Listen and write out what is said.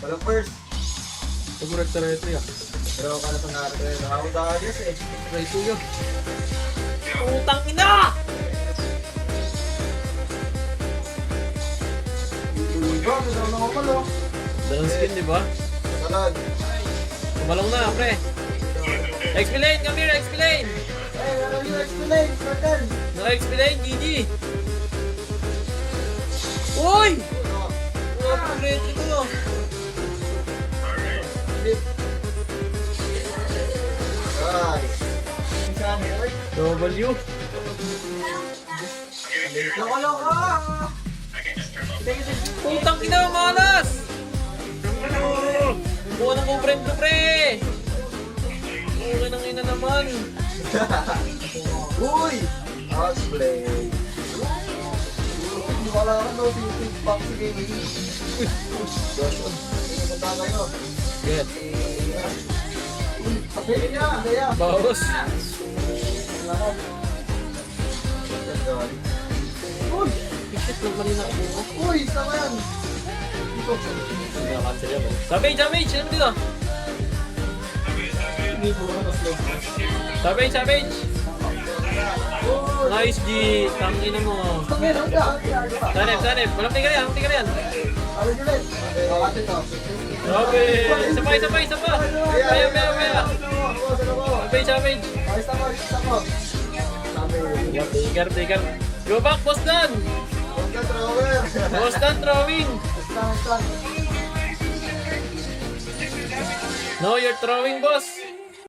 Walang first. Pag-urat ka rin ito ya. Pero kala sa natin, nakakudayos eh. Try to yun. Putang ina! Bro, ito na ako pala. Dalang skin, di ba? Salad. Kumalong na, pre. Explain, come here, explain! Eh, ano yung explain, Martin? Naka-explain, GG! Uy! Wala pa rin ito. Guys. Isang word. W. Loko-loko! Putang ina, malas! Buwan ng kubrem to, pre! Okay nang ina naman. Uy! Cosplay. Hindi ko alam ano, si Fox Gaming. Joshua. Hindi ko tama kayo. Get. Kapili niya, kaya. Bawas. Uy! Shit lang kanina ako. Uy! Sama yan! Dito. Naka-cancel yan. Savage, savage! Ano dito? Hindi ko na slow. Savage, savage! Uy! Nice, G! Tangina mo. Meron ka! Sanib, sanib! Walang tingka yan, walang tingka yan! Ano yun ulit? Bakit ito? Grabe! Isa pa, isa pa, isa pa! Maya, maya, maya! Savage, savage! Ayos ako, ayos ako. Sabi. Tiger, tiger! Go back, Boss Dan! Huwag ka, thrower. Boss Dan throwing! Stand. No, you're throwing, boss!